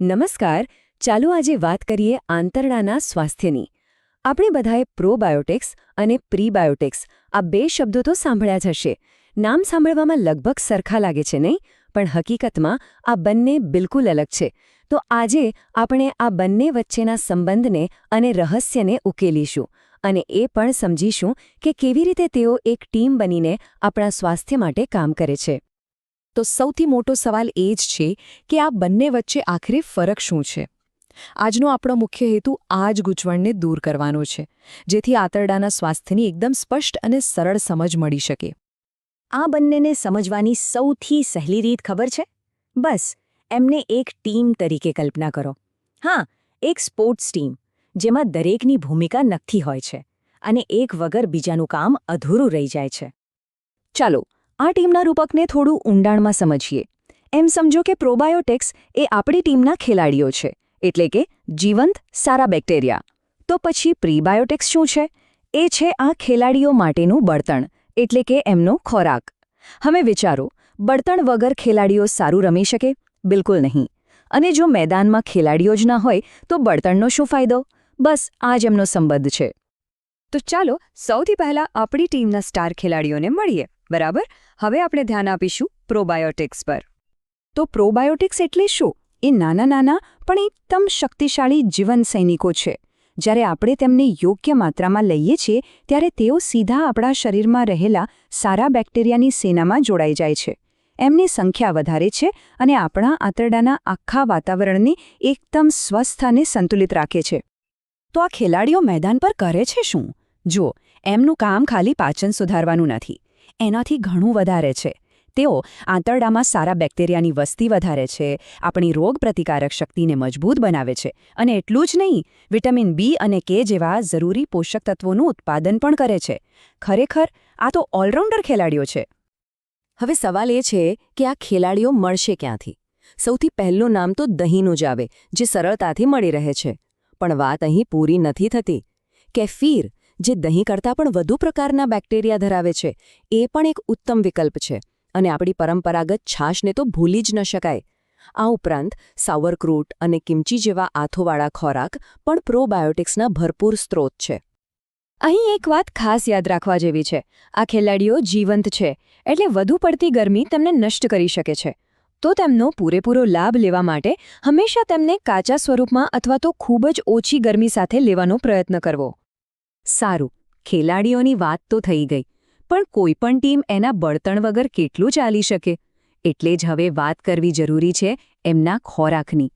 નમસ્કાર. ચાલો આજે વાત કરીએ આંતરડાના સ્વાસ્થ્યની. આપણે બધાએ પ્રોબાયોટિક્સ અને પ્રીબાયોટિક્સ આ બે શબ્દો તો સાંભળ્યા જ હશે. નામ સાંભળવામાં લગભગ સરખા લાગે છે નહીં? પણ હકીકતમાં આ બંને બિલકુલ અલગ છે. તો આજે આપણે આ બંને વચ્ચેના સંબંધને અને રહસ્યને ઉકેલીશું અને એ પણ સમજીશું કે કેવી રીતે તેઓ એક ટીમ બનીને આપણા સ્વાસ્થ્ય માટે કામ કરે છે. તો સૌથી મોટો સવાલ એ જ છે કે આ બંને વચ્ચે આખરે ફરક શું છે. આજનો આપણો મુખ્ય હેતુ આ જ ગૂંચવણને દૂર કરવાનો છે, જેથી આંતરડાના સ્વાસ્થ્યની એકદમ સ્પષ્ટ અને સરળ સમજ મળી શકે. આ બંનેને સમજવાની સૌથી સહેલી રીત ખબર છે? બસ એમને એક ટીમ તરીકે કલ્પના કરો. હા, એક સ્પોર્ટ્સ ટીમ, જેમાં દરેકની ભૂમિકા નક્કી હોય છે અને એક વગર બીજાનું કામ અધૂરું રહી જાય છે. ચાલો આ ટીમના રૂપકને થોડું ઊંડાણમાં સમજીએ. એમ સમજો કે પ્રોબાયોટિક્સ એ આપણી ટીમના ખેલાડીઓ છે, એટલે કે જીવંત સારા બેક્ટેરિયા. તો પછી પ્રીબાયોટિક્સ શું છે? એ છે આ ખેલાડીઓ માટેનું બળતણ, એટલે કે એમનો ખોરાક. હવે વિચારો, બળતણ વગર ખેલાડીઓ સારું રમી શકે? બિલકુલ નહીં. અને જો મેદાનમાં ખેલાડીઓ જ ના હોય તો બળતણનો શું ફાયદો? બસ આ જ એમનો સંબંધ છે. તો ચાલો સૌથી પહેલા આપણી ટીમના સ્ટાર ખેલાડીઓને મળીએ. બરાબર. હવે આપણે ધ્યાન આપીશું પ્રોબાયોટિક્સ પર. તો પ્રોબાયોટિક્સ એટલે શું? એ નાના પણ એકદમ શક્તિશાળી જીવન સૈનિકો છે. જ્યારે આપણે તેમને યોગ્ય માત્રામાં લઈએ છીએ ત્યારે તેઓ સીધા આપણા શરીરમાં રહેલા સારા બેક્ટેરિયાની સેનામાં જોડાઈ જાય છે. એમની સંખ્યા વધારે છે અને આપણા આંતરડાના આખા વાતાવરણને એકદમ સ્વસ્થ અને સંતુલિત રાખે છે. તો આ ખેલાડીઓ મેદાન પર કરે છે શું? જુઓ, એમનું કામ ખાલી પાચન સુધારવાનું નથી. એનાથી ઘણું વધારે છે. તેઓ આંતરડામાં સારા બેક્ટેરિયાની વસ્તી વધારે છે, આપણી રોગપ્રતિકારક શક્તિને મજબૂત બનાવે છે અને એટલું જ નહીં, વિટામિન બી અને કે જેવા જરૂરી પોષક તત્વોનું ઉત્પાદન પણ કરે છે. ખરેખર આ તો ઓલરાઉન્ડર ખેલાડીઓ છે. હવે સવાલ એ છે કે આ ખેલાડીઓ મળશે ક્યાંથી? સૌથી પહેલું નામ તો દહીંનું જ આવે, જે સરળતાથી મળી રહે છે. પણ વાત અહીં પૂરી નથી થતી. કેફીર, જે દહીં કરતાં પણ વધુ પ્રકારના બેક્ટેરિયા ધરાવે છે, એ પણ એક ઉત્તમ વિકલ્પ છે. અને આપણી પરંપરાગત છાશને તો ભૂલી જ ન શકાય. આ ઉપરાંત સાવરક્રૂટ અને કિમચી જેવા આથોવાળા ખોરાક પણ પ્રોબાયોટિક્સના ભરપૂર સ્ત્રોત છે. અહીં એક વાત ખાસ યાદ રાખવા જેવી છે. આ ખેલાડીઓ જીવંત છે, એટલે વધુ પડતી ગરમી તેમને નષ્ટ કરી શકે છે. તો તેમનો પૂરેપૂરો લાભ લેવા માટે હંમેશા તેમને કાચા સ્વરૂપમાં અથવા તો ખૂબ જ ઓછી ગરમી સાથે લેવાનો પ્રયત્ન કરવો. સારું, ખેલાડીઓની વાત તો થઈ ગઈ. પણ કોઈપણ ટીમ એના બળતણ વગર કેટલું ચાલી શકે? એટલે જ હવે વાત કરવી જરૂરી છે એમના ખોરાકની.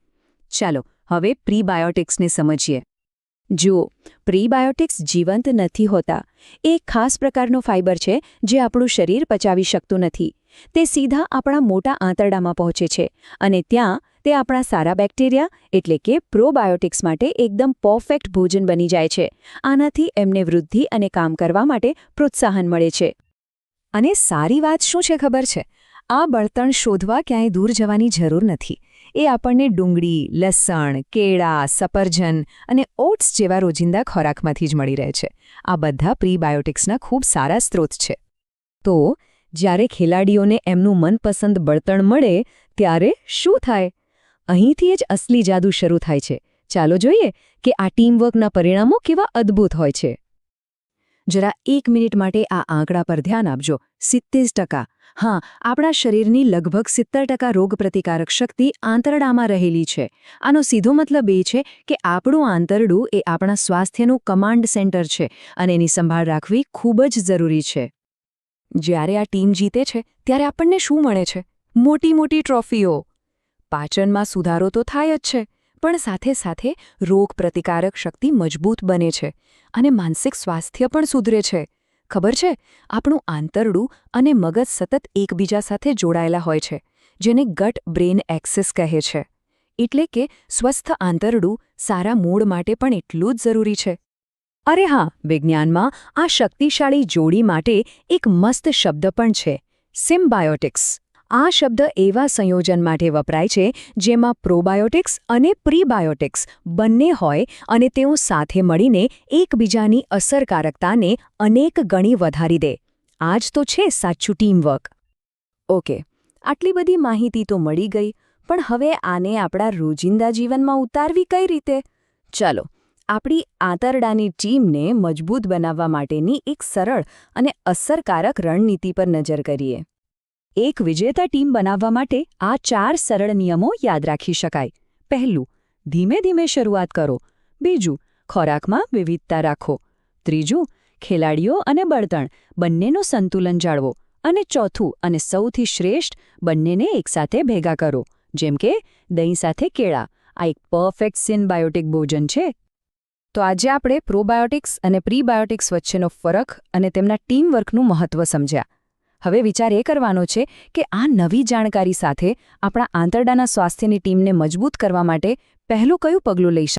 ચાલો હવે પ્રીબાયોટિક્સને સમજીએ. જુઓ, પ્રીબાયોટિક્સ જીવંત નથી હોતા. એ ખાસ પ્રકારનો ફાઇબર છે જે આપણું શરીર પચાવી શકતું નથી. તે સીધા આપણા મોટા આંતરડામાં પહોંચે છે અને ત્યાં તે આપણા સારા બેક્ટેરિયા એટલે કે પ્રોબાયોટિક્સ માટે એકદમ પરફેક્ટ ભોજન બની જાય છે. આનાથી એમને વૃદ્ધિ અને કામ કરવા માટે પ્રોત્સાહન મળે છે. અને સારી વાત શું છે ખબર છે? આ બળતણ શોધવા ક્યાંય દૂર જવાની જરૂર નથી. એ આપણને ડુંગળી, લસણ, કેળા, સફરજન અને ઓટ્સ જેવા રોજિંદા ખોરાકમાંથી જ મળી રહે છે. આ બધા પ્રીબાયોટિક્સના ખૂબ સારા સ્ત્રોત છે. તો જ્યારે ખેલાડીઓને એમનું મનપસંદ બળતણ મળે ત્યારે શું થાય? અહીંથી જ અસલી જાદુ શરૂ થાય છે. ચાલો જોઈએ કે આ ટીમવર્કના પરિણામો કેવા અદ્ભુત હોય છે. જરા 1 મિનિટ માટે આ આંકડા પર ધ્યાન આપજો. 70%. હા, આપણા શરીરની લગભગ 70% રોગપ્રતિકારક શક્તિ આંતરડામાં રહેલી છે. આનો સીધો મતલબ એ છે કે આપણું આંતરડું એ આપણા સ્વાસ્થ્યનું કમાન્ડ સેન્ટર છે અને એની સંભાળ રાખવી ખૂબ જ જરૂરી છે. જ્યારે આ ટીમ જીતે છે ત્યારે આપણને શું મળે છે? મોટી મોટી ટ્રોફીઓ. પાચનમાં સુધારો તો થાય જ છે, પણ સાથે સાથે રોગપ્રતિકારક શક્તિ મજબૂત બને છે અને માનસિક સ્વાસ્થ્ય પણ સુધરે છે. ખબર છે, આપણું આંતરડું અને મગજ સતત એકબીજા સાથે જોડાયેલા હોય છે, જેને ગટ બ્રેન એક્સેસ કહે છે. એટલે કે સ્વસ્થ આંતરડું સારા મૂડ માટે પણ એટલું જ જરૂરી છે. અરે હા, વિજ્ઞાનમાં આ શક્તિશાળી જોડી માટે એક મસ્ત શબ્દ પણ છે, સિમ્બાયોટિક્સ. આ શબ્દ એવા સંયોજન માટે વપરાય છે જેમાં પ્રોબાયોટિક્સ અને પ્રીબાયોટિક્સ બંને હોય અને તેઓ સાથે મળીને એકબીજાની અસરકારકતાને અનેક ગણી વધારી દે. આ જ તો છે સાચું ટીમવર્ક. ઓકે, આટલી બધી માહિતી તો મળી ગઈ, પણ હવે આને આપણા રોજિંદા જીવનમાં ઉતારવી કઈ રીતે? ચાલો આપણી આંતરડાની ટીમને મજબૂત બનાવવા માટેની એક સરળ અને અસરકારક રણનીતિ પર નજર કરીએ. એક વિજેતા ટીમ બનાવવા માટે આ 4 સરળ નિયમો યાદ રાખી શકાય. પહેલું, ધીમે ધીમે શરૂઆત કરો. બીજું, ખોરાકમાં વિવિધતા રાખો. ત્રીજું, ખેલાડીઓ અને બળતણ બંનેનું સંતુલન જાળવો. અને ચોથું અને સૌથી શ્રેષ્ઠ, બંનેને એકસાથે ભેગા કરો. જેમ કે દહીં સાથે કેળા. આ એક પરફેક્ટ સિનબાયોટિક ભોજન છે. તો આજે આપણે પ્રોબાયોટિક્સ અને પ્રીબાયોટિક્સ વચ્ચેનો ફરક અને તેમના ટીમવર્કનું મહત્ત્વ સમજ્યા. હવે વિચાર એ કરવાનો છે કે આ નવી જાણકારી સાથે આપણા આંતરડાના સ્વાસ્થ્યની ટીમને મજબૂત કરવા માટે પહેલું કયું પગલું લઈ શકાય.